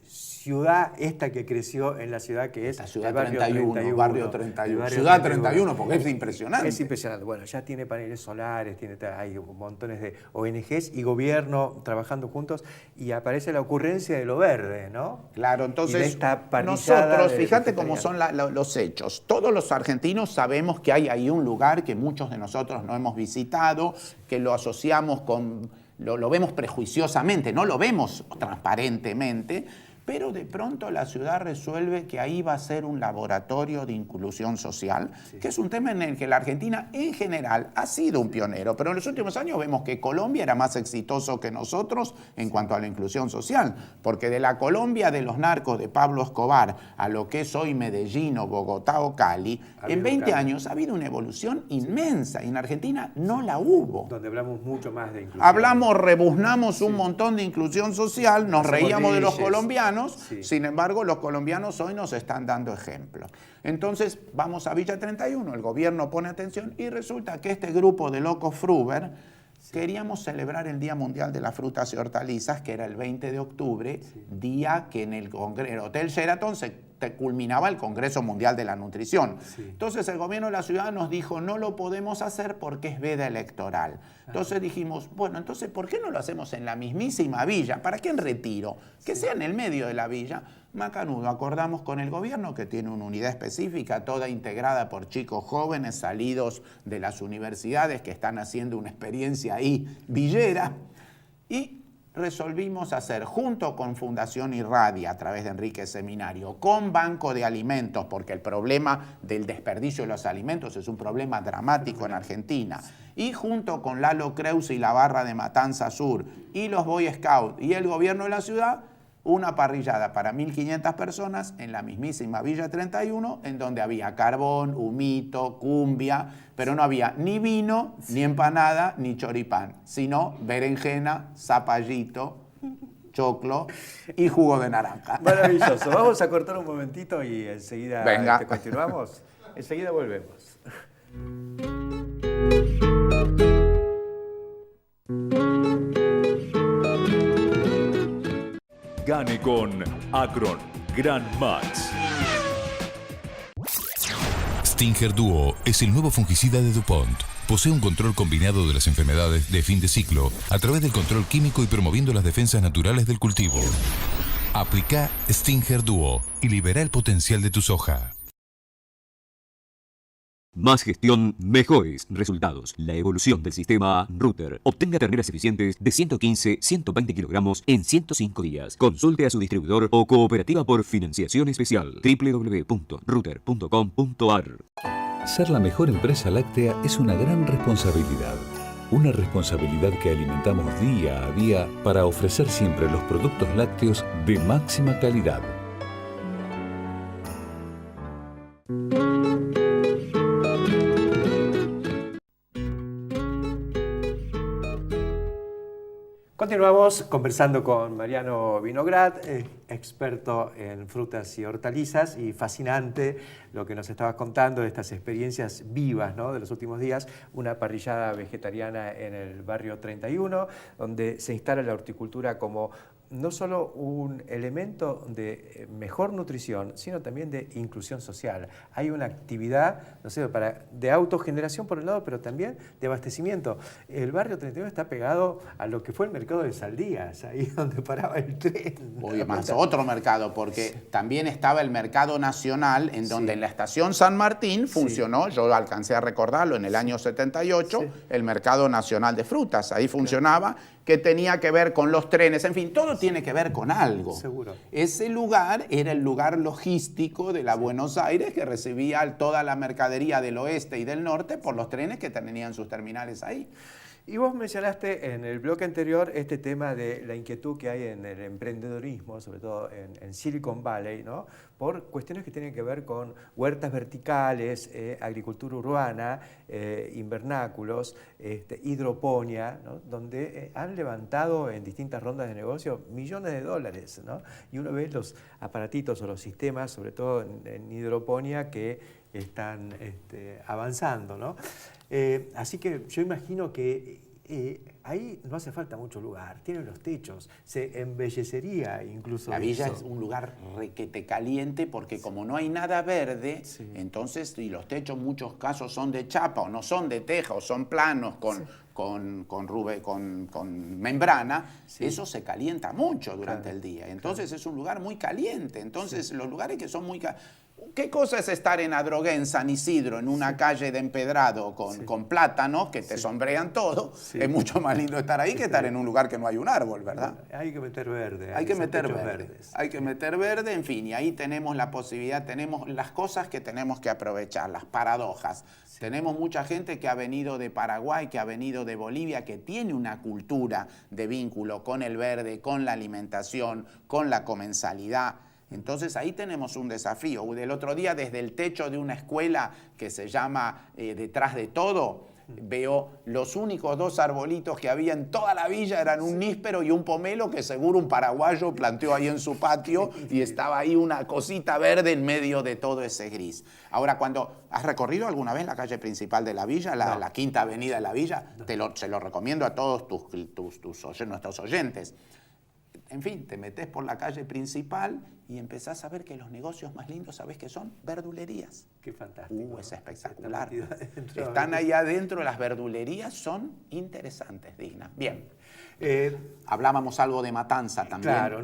Speaker 1: ciudad esta que creció en la ciudad que es...
Speaker 8: La ciudad 31, barrio 31. Ciudad 31, porque es impresionante.
Speaker 1: Es impresionante. Bueno, ya tiene paneles solares, hay montones de ONGs y gobierno trabajando juntos, y aparece la ocurrencia de lo verde, ¿no?
Speaker 8: Claro, entonces
Speaker 1: y de esta
Speaker 8: nosotros, fíjate cómo son los hechos. Todos los argentinos sabemos que hay ahí un lugar que muchos de nosotros no hemos visitado, que lo asociamos con... Lo vemos prejuiciosamente, no lo vemos transparentemente, pero de pronto la ciudad resuelve que ahí va a ser un laboratorio de inclusión social, que es un tema en el que la Argentina en general ha sido un pionero, pero en los últimos años vemos que Colombia era más exitoso que nosotros en cuanto a la inclusión social, porque de la Colombia de los narcos de Pablo Escobar a lo que es hoy Medellín o Bogotá o Cali, en 20 años ha habido una evolución inmensa, y en Argentina no la hubo.
Speaker 1: Donde hablamos mucho más de inclusión.
Speaker 8: Rebuznamos un montón de inclusión social, nos reíamos de los colombianos. Sin embargo, los colombianos hoy nos están dando ejemplo. Entonces, vamos a Villa 31, el gobierno pone atención y resulta que este grupo de locos Fruber queríamos celebrar el Día Mundial de las Frutas y Hortalizas, que era el 20 de octubre, día que en el Hotel Sheraton se culminaba el Congreso Mundial de la Nutrición. Entonces el gobierno de la ciudad nos dijo, no lo podemos hacer porque es veda electoral. Entonces dijimos, bueno, entonces ¿por qué no lo hacemos en la mismísima villa? ¿Para qué en Retiro? Que sea en el medio de la villa. Macanudo, acordamos con el gobierno, que tiene una unidad específica, toda integrada por chicos jóvenes salidos de las universidades que están haciendo una experiencia ahí villera, y resolvimos hacer, junto con Fundación Irradia, a través de Enrique Seminario, con Banco de Alimentos, porque el problema del desperdicio de los alimentos es un problema dramático en Argentina, y junto con Lalo Creus y la Barra de Matanza Sur, y los Boy Scouts y el gobierno de la ciudad, una parrillada para 1.500 personas en la mismísima Villa 31, en donde había carbón, humito, cumbia, pero no había ni vino, ni empanada, ni choripán, sino berenjena, zapallito, choclo y jugo de naranja.
Speaker 1: Maravilloso. Vamos a cortar un momentito y enseguida continuamos. Enseguida volvemos.
Speaker 5: Gane con Acron Gran Max.
Speaker 9: Stinger Duo es el nuevo fungicida de DuPont. Posee un control combinado de las enfermedades de fin de ciclo a través del control químico y promoviendo las defensas naturales del cultivo. Aplica Stinger Duo y libera el potencial de tu soja.
Speaker 10: Más gestión, mejores resultados. La evolución del sistema Router. Obtenga terneras eficientes de 115-120 kilogramos en 105 días. Consulte a su distribuidor o cooperativa por financiación especial. www.router.com.ar.
Speaker 11: Ser la mejor empresa láctea es una gran responsabilidad. Una responsabilidad que alimentamos día a día para ofrecer siempre los productos lácteos de máxima calidad.
Speaker 1: Continuamos conversando con Mariano Vinograd, experto en frutas y hortalizas, y fascinante lo que nos estabas contando de estas experiencias vivas, ¿no?, de los últimos días. Una parrillada vegetariana en el barrio 31, donde se instala la horticultura como no solo un elemento de mejor nutrición, sino también de inclusión social. Hay una actividad, no sé, de autogeneración por un lado, pero también de abastecimiento. El barrio 31 está pegado a lo que fue el mercado de Saldías, ahí donde paraba el tren.
Speaker 8: Hoy más otro mercado, porque también estaba el mercado nacional, en donde en la estación San Martín funcionó, yo alcancé a recordarlo, en el año 78, el mercado nacional de frutas. Ahí funcionaba, que tenía que ver con los trenes, en fin, todo tiene que ver con algo.
Speaker 1: Seguro.
Speaker 8: Ese lugar era el lugar logístico de la Buenos Aires, que recibía toda la mercadería del oeste y del norte por los trenes que tenían sus terminales ahí.
Speaker 1: Y vos mencionaste en el bloque anterior este tema de la inquietud que hay en el emprendedorismo, sobre todo en Silicon Valley, ¿no?, por cuestiones que tienen que ver con huertas verticales, agricultura urbana, invernáculos, hidroponía, ¿no?, donde han levantado en distintas rondas de negocio millones de dólares, ¿no? Y uno ve los aparatitos o los sistemas, sobre todo en hidroponía, que están avanzando, ¿no? Así que yo imagino que ahí no hace falta mucho lugar, tienen los techos, se embellecería incluso.
Speaker 8: La villa es un lugar requete caliente porque como no hay nada verde, entonces, y los techos en muchos casos son de chapa o no son de teja o son planos con membrana, eso se calienta mucho durante el día. Entonces es un lugar muy caliente. Entonces los lugares que son muy calientes. ¿Qué cosa es estar en Adrogué, en San Isidro, en una calle de empedrado con plátanos que te sombrean todo? Es mucho más lindo estar ahí que estar en un lugar que no hay un árbol, ¿verdad?
Speaker 1: Hay que meter verde.
Speaker 8: Hay que meter verde. Hay que meter verde, en fin, y ahí tenemos la posibilidad, tenemos las cosas que tenemos que aprovechar, las paradojas. Tenemos mucha gente que ha venido de Paraguay, que ha venido de Bolivia, que tiene una cultura de vínculo con el verde, con la alimentación, con la comensalidad. Entonces ahí tenemos un desafío. Del otro día, desde el techo de una escuela que se llama Detrás de Todo, veo los únicos dos arbolitos que había en toda la villa, eran un níspero y un pomelo que seguro un paraguayo planteó ahí en su patio y estaba ahí una cosita verde en medio de todo ese gris. Ahora, cuando has recorrido alguna vez la calle principal de la villa, la Quinta Avenida de la villa, se lo recomiendo a todos nuestros oyentes. En fin, te metes por la calle principal y empezás a ver que los negocios más lindos, ¿sabés qué son? Verdulerías.
Speaker 1: Qué fantástico.
Speaker 8: Es espectacular. Están ahí adentro, las verdulerías son interesantes, dignas. Bien. Hablábamos algo de Matanza también.
Speaker 1: Claro,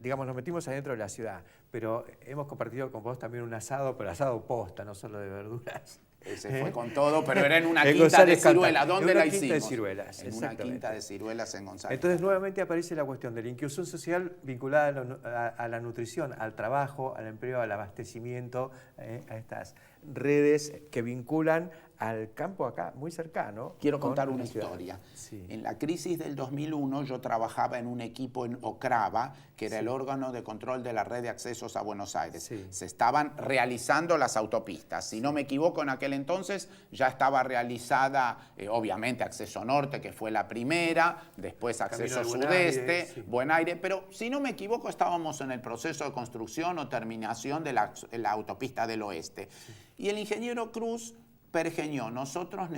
Speaker 1: digamos, nos metimos adentro de la ciudad, pero hemos compartido con vos también un asado, pero asado posta, no solo de verduras.
Speaker 8: Ese fue con todo, pero era en una quinta de Ciruelas. ¿Dónde la hicimos?
Speaker 1: En una quinta de Ciruelas,
Speaker 8: en una quinta de Ciruelas en González.
Speaker 1: Entonces nuevamente aparece la cuestión de la inclusión social vinculada a la nutrición, al trabajo, al empleo, al abastecimiento, a estas redes que vinculan al campo acá, muy cercano.
Speaker 8: Quiero contar una historia. Sí. En la crisis del 2001 yo trabajaba en un equipo en Ocraba, que era el órgano de control de la red de accesos a Buenos Aires. Sí. Se estaban realizando las autopistas. Si no me equivoco, en aquel entonces ya estaba realizada, obviamente, Acceso Norte, que fue la primera, después Acceso Sudeste, Buen Aire, pero si no me equivoco estábamos en el proceso de construcción o terminación de la autopista del Oeste. Sí. Y el ingeniero Cruz pergeñó, nosotros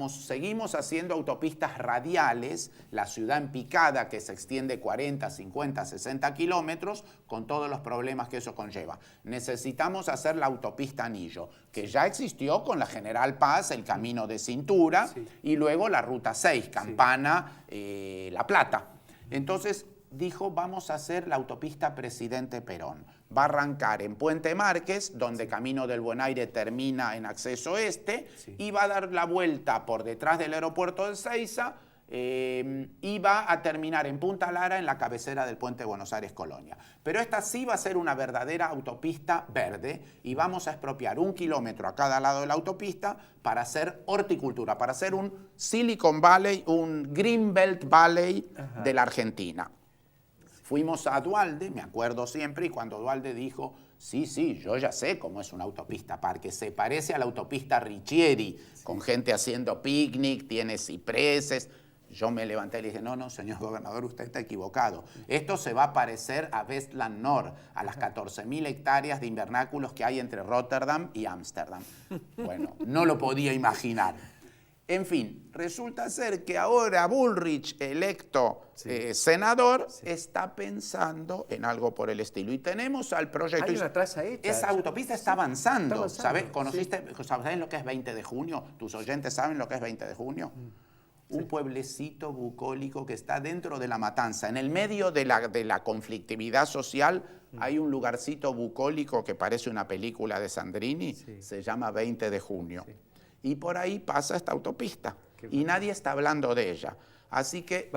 Speaker 8: seguimos haciendo autopistas radiales, la ciudad en picada que se extiende 40, 50, 60 kilómetros, con todos los problemas que eso conlleva. Necesitamos hacer la autopista Anillo, que ya existió con la General Paz, el Camino de Cintura, y luego la Ruta 6, Campana, La Plata. Entonces dijo, vamos a hacer la autopista Presidente Perón. va a arrancar en Puente Márquez, donde Camino del Buen Aire termina en acceso este, y va a dar la vuelta por detrás del aeropuerto de Ezeiza, y va a terminar en Punta Lara, en la cabecera del puente Buenos Aires-Colonia. Pero esta sí va a ser una verdadera autopista verde y vamos a expropiar 1 kilómetro a cada lado de la autopista para hacer horticultura, para hacer un Silicon Valley, un Greenbelt Valley de la Argentina. Fuimos a Duhalde, me acuerdo siempre, y cuando Duhalde dijo, sí, yo ya sé cómo es una autopista parque, se parece a la autopista Riccieri, con gente haciendo picnic, tiene cipreses. Yo me levanté y le dije, no, señor gobernador, usted está equivocado. Esto se va a parecer a Westland Nord, a las 14.000 hectáreas de invernáculos que hay entre Rotterdam y Ámsterdam. Bueno, no lo podía imaginar. En fin, resulta ser que ahora Bullrich, electo senador, está pensando en algo por el estilo. Y tenemos al proyecto...
Speaker 1: Hay una traza hecha.
Speaker 8: Esa autopista está avanzando. ¿Sabes lo que es 20 de junio? ¿Tus oyentes saben lo que es 20 de junio? Un pueblecito bucólico que está dentro de La Matanza. En el medio de la conflictividad social hay un lugarcito bucólico que parece una película de Sandrini, se llama 20 de junio. Y por ahí pasa esta autopista y nadie está hablando de ella. Así que...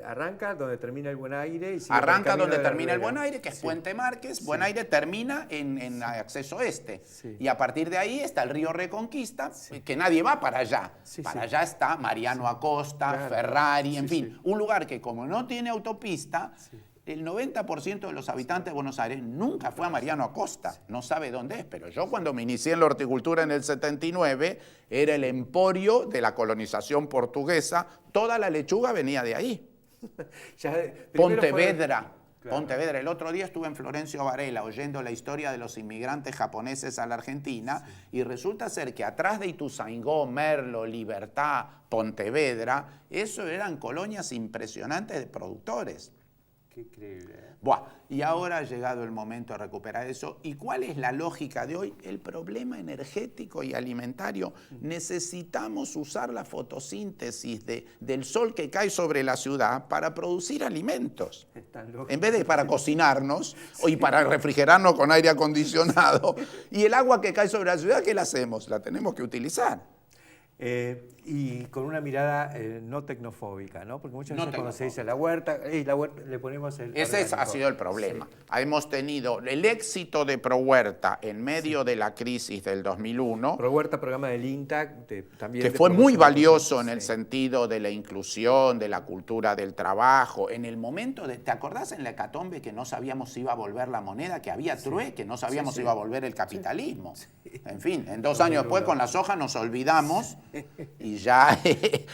Speaker 1: arranca donde termina el Buen Aire. Y
Speaker 8: arranca donde termina el Buen Aire, que es Puente Márquez. Buen Aire termina en acceso este. Y a partir de ahí está el río Reconquista, que nadie va para allá. Para allá está Mariano Acosta, Ferrari, en fin. Un lugar que como no tiene autopista... El 90% de los habitantes de Buenos Aires nunca fue a Mariano Acosta, no sabe dónde es, pero yo cuando me inicié en la horticultura en el 79, era el emporio de la colonización portuguesa, toda la lechuga venía de ahí. Pontevedra. Pontevedra. El otro día estuve en Florencio Varela oyendo la historia de los inmigrantes japoneses a la Argentina y resulta ser que atrás de Ituzaingó, Merlo, Libertad, Pontevedra, eso eran colonias impresionantes de productores.
Speaker 1: Increíble.
Speaker 8: Y ahora ha llegado el momento de recuperar eso. ¿Y cuál es la lógica de hoy? El problema energético y alimentario. Necesitamos usar la fotosíntesis del sol que cae sobre la ciudad para producir alimentos. En vez de para cocinarnos y para refrigerarnos con aire acondicionado. Y el agua que cae sobre la ciudad, ¿qué la hacemos? La tenemos que utilizar.
Speaker 1: Y con una mirada no tecnofóbica, ¿no? Porque muchas veces cuando se dice la huerta le ponemos el...
Speaker 8: Ese ha sido el problema. Hemos tenido el éxito de ProHuerta en medio de la crisis del 2001.
Speaker 1: ProHuerta, programa del INTA, también...
Speaker 8: Que fue muy valioso en el sentido de la inclusión, de la cultura del trabajo. En el momento de... ¿Te acordás en la hecatombe que no sabíamos si iba a volver la moneda, que había TRUE, que no sabíamos si iba a volver el capitalismo? En fin, en 2 años después con la soja nos olvidamos y ya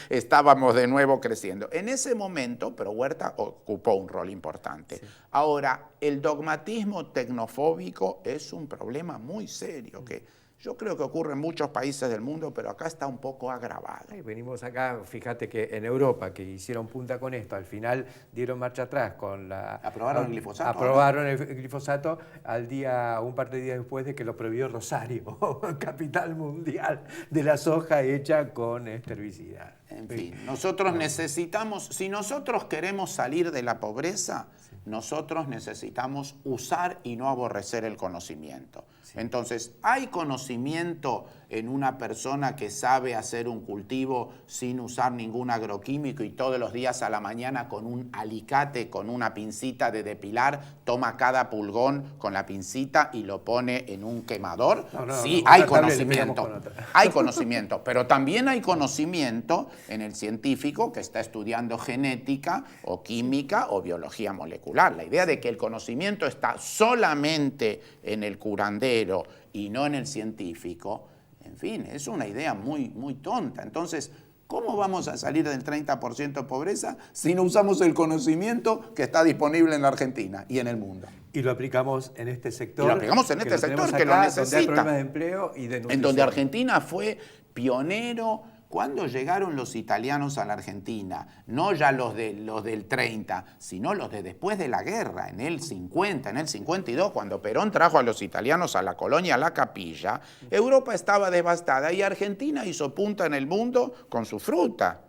Speaker 8: estábamos de nuevo creciendo. En ese momento, ProHuerta ocupó un rol importante. Ahora, el dogmatismo tecnofóbico es un problema muy serio que yo creo que ocurre en muchos países del mundo, pero acá está un poco agravado.
Speaker 1: Venimos acá, fíjate que en Europa, que hicieron punta con esto, al final dieron marcha atrás con la...
Speaker 8: ¿Aprobaron el glifosato?
Speaker 1: Aprobaron el glifosato un par de días después de que lo prohibió Rosario, capital mundial de la soja hecha con herbicida.
Speaker 8: En fin, nosotros necesitamos, si nosotros queremos salir de la pobreza, nosotros necesitamos usar y no aborrecer el conocimiento. Entonces, ¿hay conocimiento en una persona que sabe hacer un cultivo sin usar ningún agroquímico y todos los días a la mañana con un alicate, con una pincita de depilar, toma cada pulgón con la pincita y lo pone en un quemador? Sí, hay conocimiento. Hay conocimiento, pero también hay conocimiento en el científico que está estudiando genética o química o biología molecular. La idea de que el conocimiento está solamente en el curandero y no en el científico, en fin, es una idea muy, muy tonta. Entonces, ¿cómo vamos a salir del 30% de pobreza si no usamos el conocimiento que está disponible en la Argentina y en el mundo?
Speaker 1: Y lo aplicamos en este sector.
Speaker 8: Y lo aplicamos en este sector que lo necesita.
Speaker 1: Donde hay problemas de empleo y de nutrición.
Speaker 8: En donde Argentina fue pionero. Cuando llegaron los italianos a la Argentina, no ya los del 30, sino los de después de la guerra, en el 50, en el 52, cuando Perón trajo a los italianos a la colonia La Capilla, Europa estaba devastada y Argentina hizo punta en el mundo con su fruta.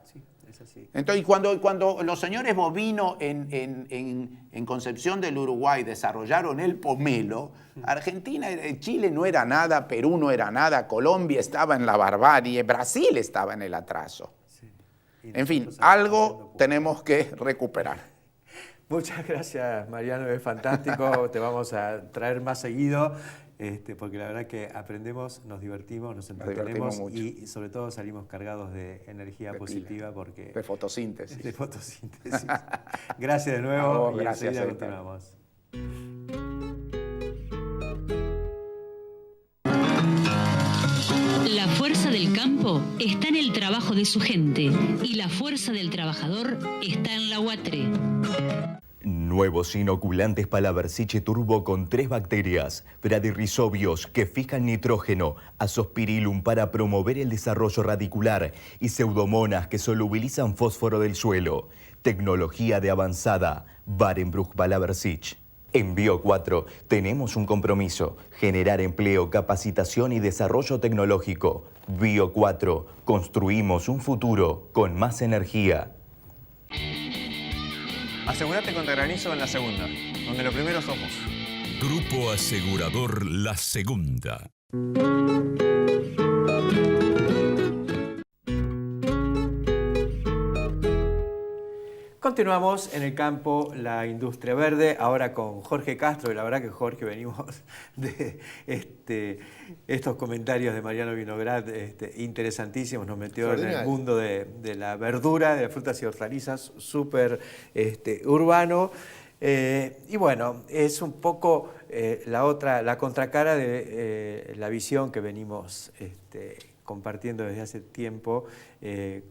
Speaker 1: Es así.
Speaker 8: Entonces, cuando los señores Bovino en Concepción del Uruguay desarrollaron el pomelo, Argentina, Chile no era nada, Perú no era nada, Colombia estaba en la barbarie, Brasil estaba en el atraso. Sí. En fin, algo tenemos que recuperar.
Speaker 1: Muchas gracias, Mariano, es fantástico, te vamos a traer más seguido, porque la verdad que aprendemos, nos divertimos, nos entretenemos y sobre todo salimos cargados de energía positiva.
Speaker 8: De fotosíntesis.
Speaker 1: De fotosíntesis. Gracias de nuevo y enseguida continuamos.
Speaker 12: La fuerza del campo está en el trabajo de su gente y la fuerza del trabajador está en la UATRE.
Speaker 13: Nuevos inoculantes Palaversiche Turbo con 3 bacterias, bradyrhizobios que fijan nitrógeno, Azospirillum para promover el desarrollo radicular y Pseudomonas que solubilizan fósforo del suelo. Tecnología de avanzada, Barenbruch Palaversiche. En Bio 4 tenemos un compromiso, generar empleo, capacitación y desarrollo tecnológico. Bio 4, construimos un futuro con más energía.
Speaker 14: Asegúrate contra granizo en La Segunda, donde lo primero somos.
Speaker 9: Grupo Asegurador La Segunda.
Speaker 1: Continuamos en el campo, la industria verde, ahora con Jorge Castro, y la verdad que Jorge venimos de estos comentarios de Mariano Vinograd interesantísimos, nos metió en el mundo de la verdura, de las frutas y hortalizas, súper urbano. Y bueno, es un poco la contracara de la visión que venimos compartiendo desde hace tiempo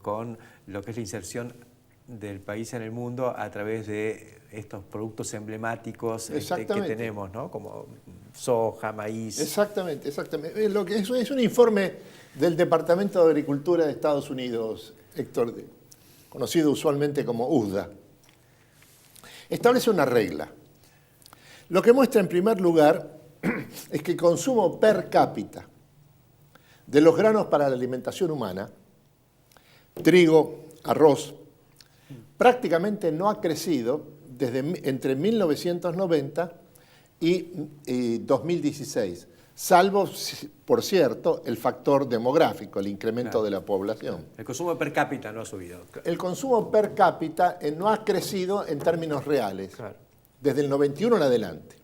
Speaker 1: con lo que es la inserción del país en el mundo a través de estos productos emblemáticos que tenemos, ¿no? Como soja, maíz.
Speaker 15: Exactamente. Lo que es un informe del Departamento de Agricultura de Estados Unidos, Héctor, conocido usualmente como USDA. Establece una regla. Lo que muestra en primer lugar es que el consumo per cápita de los granos para la alimentación humana, trigo, arroz, prácticamente no ha crecido entre 1990 y 2016, salvo, por cierto, el factor demográfico, el incremento de la población.
Speaker 1: El consumo per cápita no ha subido.
Speaker 15: El consumo per cápita no ha crecido en términos reales, desde el 91 en adelante.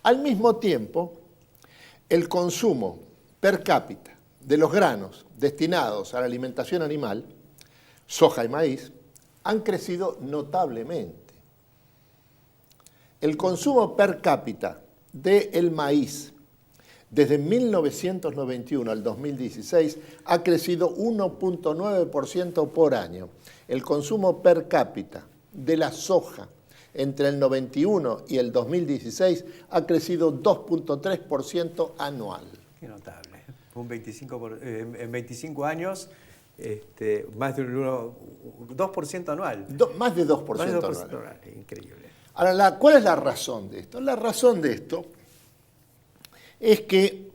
Speaker 15: Al mismo tiempo, el consumo per cápita de los granos destinados a la alimentación animal, soja y maíz, han crecido notablemente. El consumo per cápita del maíz desde 1991 al 2016 ha crecido 1.9% por año. El consumo per cápita de la soja entre el 91 y el 2016 ha crecido 2.3% anual.
Speaker 1: Qué notable. En 25 años... más de 2% anual.
Speaker 15: Más de 2%
Speaker 1: anual. Increíble.
Speaker 15: Ahora, ¿cuál es la razón de esto? La razón de esto es que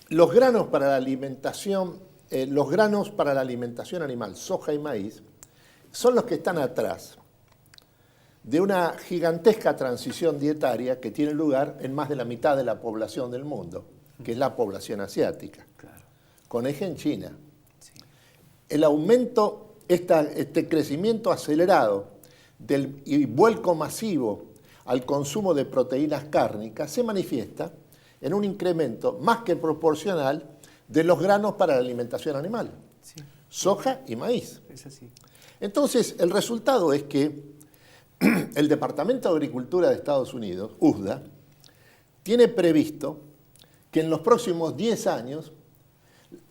Speaker 15: los granos para la alimentación animal, soja y maíz, son los que están atrás de una gigantesca transición dietaria que tiene lugar en más de la mitad de la población del mundo, que es la población asiática, con eje en China. El aumento, este crecimiento acelerado y vuelco masivo al consumo de proteínas cárnicas se manifiesta en un incremento más que proporcional de los granos para la alimentación animal, soja y maíz.
Speaker 1: Es así.
Speaker 15: Entonces, el resultado es que el Departamento de Agricultura de Estados Unidos, USDA, tiene previsto que en los próximos 10 años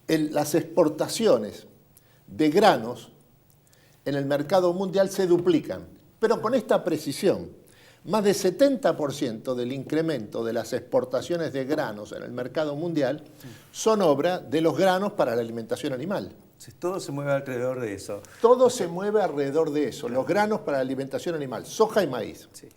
Speaker 15: las exportaciones de granos en el mercado mundial se duplican, pero con esta precisión. Más de 70% del incremento de las exportaciones de granos en el mercado mundial son obra de los granos para la alimentación animal.
Speaker 1: Todo se mueve alrededor de eso.
Speaker 15: Todo se mueve alrededor de eso, los granos para la alimentación animal, soja y maíz. Sí.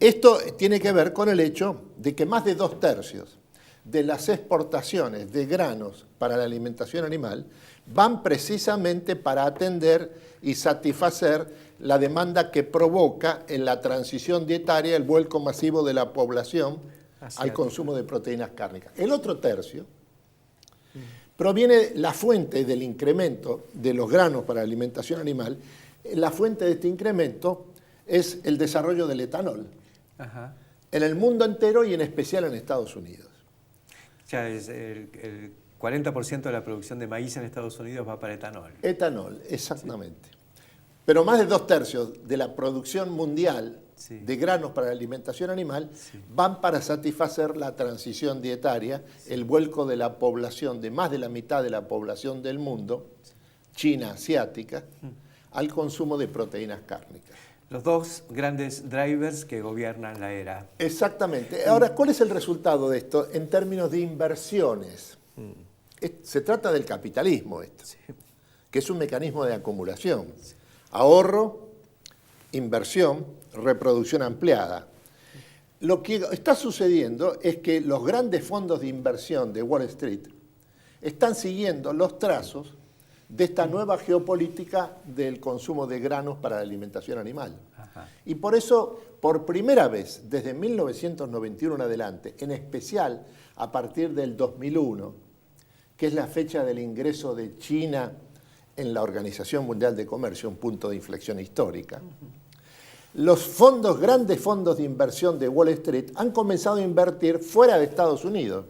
Speaker 15: Esto tiene que ver con el hecho de que más de 2/3 de las exportaciones de granos para la alimentación animal van precisamente para atender y satisfacer la demanda que provoca en la transición dietaria el vuelco masivo de la población al consumo de proteínas cárnicas. El otro tercio proviene la fuente del incremento de los granos para la alimentación animal. La fuente de este incremento es el desarrollo del etanol en el mundo entero y en especial en Estados Unidos.
Speaker 1: Ya es el 40% de la producción de maíz en Estados Unidos va para etanol.
Speaker 15: Etanol, exactamente. Sí. Pero más de 2/3 de la producción mundial de granos para la alimentación animal van para satisfacer la transición dietaria, el vuelco de la población, de más de la mitad de la población del mundo, China asiática, al consumo de proteínas cárnicas.
Speaker 1: Los dos grandes drivers que gobiernan la era.
Speaker 15: Exactamente. Ahora, ¿cuál es el resultado de esto en términos de inversiones? Se trata del capitalismo esto, que es un mecanismo de acumulación. Ahorro, inversión, reproducción ampliada. Lo que está sucediendo es que los grandes fondos de inversión de Wall Street están siguiendo los trazos de esta nueva geopolítica del consumo de granos para la alimentación animal. Y por eso, por primera vez, desde 1991 en adelante, en especial a partir del 2001, que es la fecha del ingreso de China en la Organización Mundial de Comercio, un punto de inflexión histórica, los grandes fondos de inversión de Wall Street han comenzado a invertir fuera de Estados Unidos,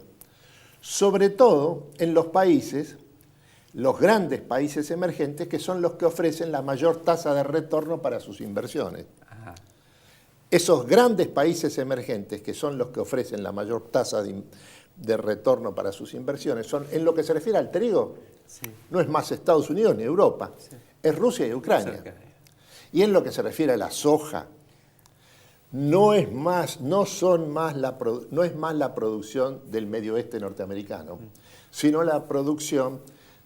Speaker 15: sobre todo en los grandes países emergentes, que son los que ofrecen la mayor tasa de retorno para sus inversiones. Esos grandes países emergentes, que son los que ofrecen la mayor tasa de retorno para sus inversiones, son, en lo que se refiere al trigo, no es más Estados Unidos ni Europa, es Rusia y Ucrania. Y en lo que se refiere a la soja, no es más la producción del medio oeste norteamericano, sino la producción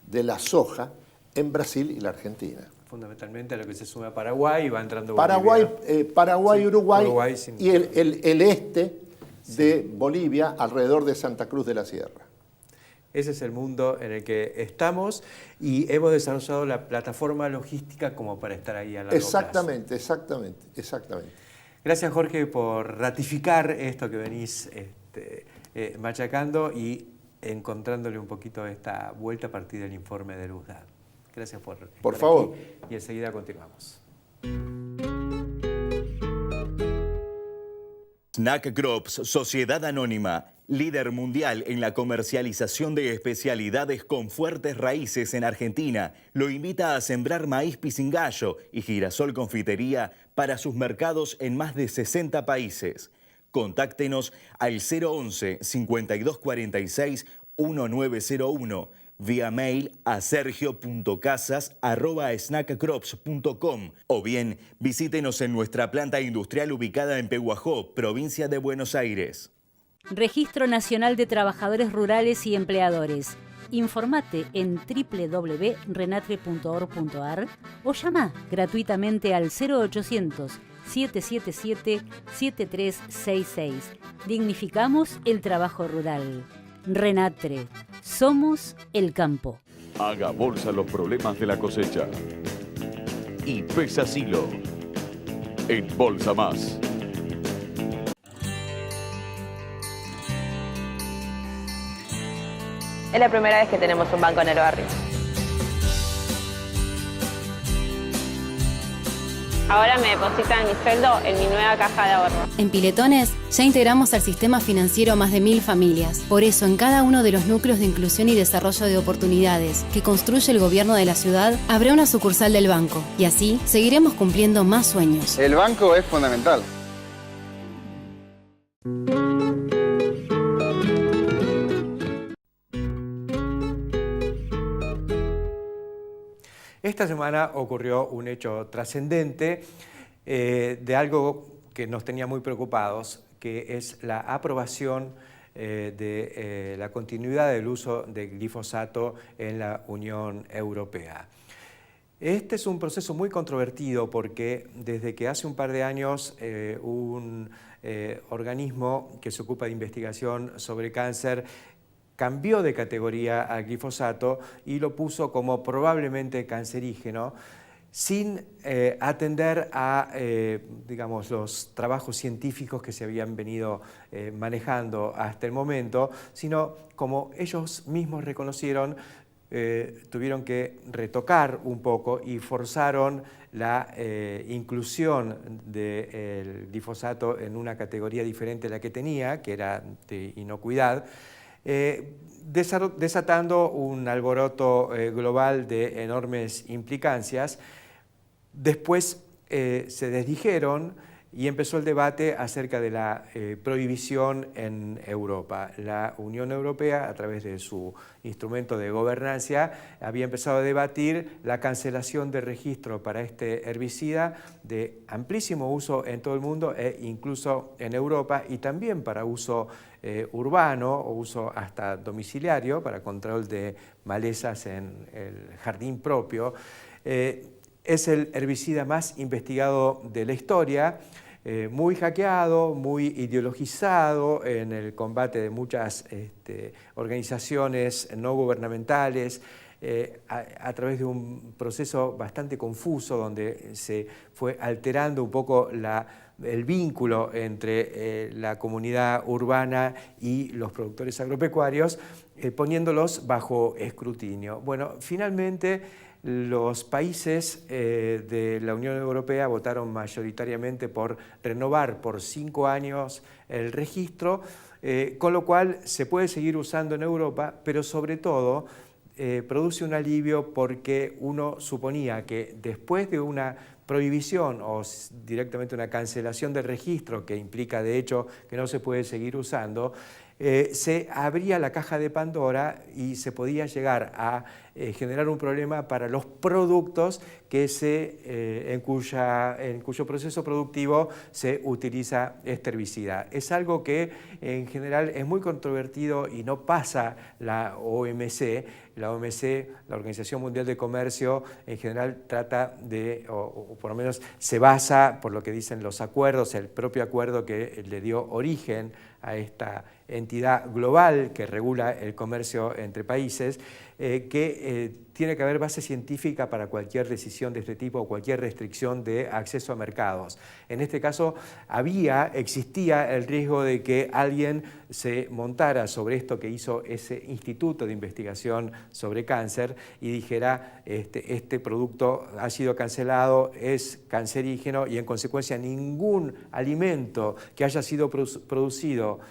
Speaker 15: de la soja en Brasil y la Argentina.
Speaker 1: Fundamentalmente a lo que se suma a Paraguay y va entrando
Speaker 15: Paraguay, Uruguay y el este de Bolivia alrededor de Santa Cruz de la Sierra.
Speaker 1: Ese es el mundo en el que estamos y hemos desarrollado la plataforma logística como para estar ahí a largo plazo.
Speaker 15: Exactamente.
Speaker 1: Gracias, Jorge, por ratificar esto que venís machacando y encontrándole un poquito esta vuelta a partir del informe de USDA. Gracias por
Speaker 15: favor.
Speaker 1: Aquí y enseguida continuamos.
Speaker 13: Snack Crops, Sociedad Anónima, líder mundial en la comercialización de especialidades con fuertes raíces en Argentina, lo invita a sembrar maíz pisingallo y girasol confitería para sus mercados en más de 60 países. Contáctenos al 011 5246 1901, vía mail a sergio.casas@snackcrops.com o bien visítenos en nuestra planta industrial ubicada en Pehuajó, provincia de Buenos Aires.
Speaker 12: Registro Nacional de Trabajadores Rurales y Empleadores. Informate en www.renatre.org.ar o llama gratuitamente al 0800 777-7366. Dignificamos el trabajo rural. Renatre. Somos el campo.
Speaker 3: Haga bolsa los problemas de la cosecha. Y Pesa Silo. En Bolsa Más.
Speaker 16: Es la primera vez que tenemos un banco en el barrio. Ahora me depositan mi sueldo en mi nueva caja de ahorro.
Speaker 17: En Piletones ya integramos al sistema financiero a más de 1000 familias. Por eso, en cada uno de los núcleos de inclusión y desarrollo de oportunidades que construye el gobierno de la ciudad, habrá una sucursal del banco. Y así seguiremos cumpliendo más sueños.
Speaker 18: El banco es fundamental.
Speaker 1: Esta semana ocurrió un hecho trascendente de algo que nos tenía muy preocupados, que es la aprobación de la continuidad del uso de glifosato en la Unión Europea. Este es un proceso muy controvertido porque desde que hace un par de años un organismo que se ocupa de investigación sobre cáncer cambió de categoría al glifosato y lo puso como probablemente cancerígeno, sin atender a digamos, los trabajos científicos que se habían venido manejando hasta el momento, sino como ellos mismos reconocieron, tuvieron que retocar un poco y forzaron la inclusión del glifosato en una categoría diferente a la que tenía, que era de inocuidad, desatando un alboroto global de enormes implicancias. Después se desdijeron y empezó el debate acerca de la prohibición en Europa. La Unión Europea, a través de su instrumento de gobernanza, había empezado a debatir la cancelación de registro para este herbicida de amplísimo uso en todo el mundo e incluso en Europa, y también para uso urbano o uso hasta domiciliario para control de malezas en el jardín propio. Es el herbicida más investigado de la historia, muy hackeado, muy ideologizado en el combate de muchas organizaciones no gubernamentales, a través de un proceso bastante confuso donde se fue alterando un poco el vínculo entre la comunidad urbana y los productores agropecuarios, poniéndolos bajo escrutinio. Bueno, finalmente los países de la Unión Europea votaron mayoritariamente por renovar por 5 años el registro, con lo cual se puede seguir usando en Europa, pero sobre todo produce un alivio porque uno suponía que después de una prohibición o directamente una cancelación del registro, que implica de hecho que no se puede seguir usando, se abría la caja de Pandora y se podía llegar a generar un problema para los productos que en cuyo proceso productivo se utiliza este herbicida. Es algo que en general es muy controvertido y no pasa la OMC. La OMC, la Organización Mundial de Comercio, en general trata de, o por lo menos se basa, por lo que dicen los acuerdos, el propio acuerdo que le dio origen a esta entidad global que regula el comercio entre países, que tiene que haber base científica para cualquier decisión de este tipo o cualquier restricción de acceso a mercados. En este caso existía el riesgo de que alguien se montara sobre esto que hizo ese Instituto de Investigación sobre Cáncer y dijera este producto ha sido cancelado, es cancerígeno y en consecuencia ningún alimento que haya sido producido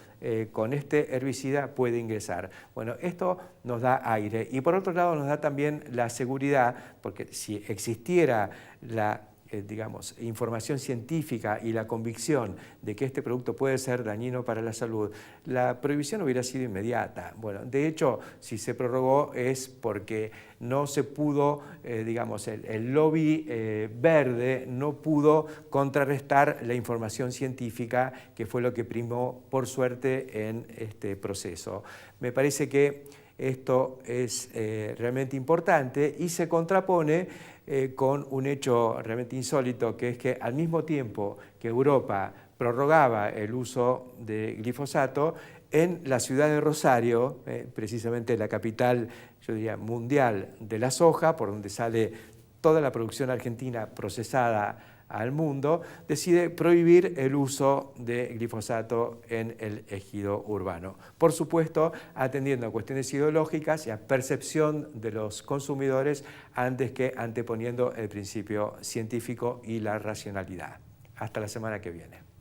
Speaker 1: con este herbicida puede ingresar. Bueno, esto nos da aire y por otro lado nos da también la seguridad, porque si existiera la digamos, información científica y la convicción de que este producto puede ser dañino para la salud, la prohibición hubiera sido inmediata. Bueno, de hecho, si se prorrogó es porque no se pudo, digamos, el lobby verde no pudo contrarrestar la información científica, que fue lo que primó, por suerte, en este proceso. Me parece que esto es realmente importante y se contrapone con un hecho realmente insólito, que es que al mismo tiempo que Europa prorrogaba el uso de glifosato, en la ciudad de Rosario, precisamente la capital, yo diría, mundial de la soja, por donde sale toda la producción argentina procesada al mundo, decide prohibir el uso de glifosato en el ejido urbano. Por supuesto, atendiendo a cuestiones ideológicas y a percepción de los consumidores antes que anteponiendo el principio científico y la racionalidad. Hasta la semana que viene.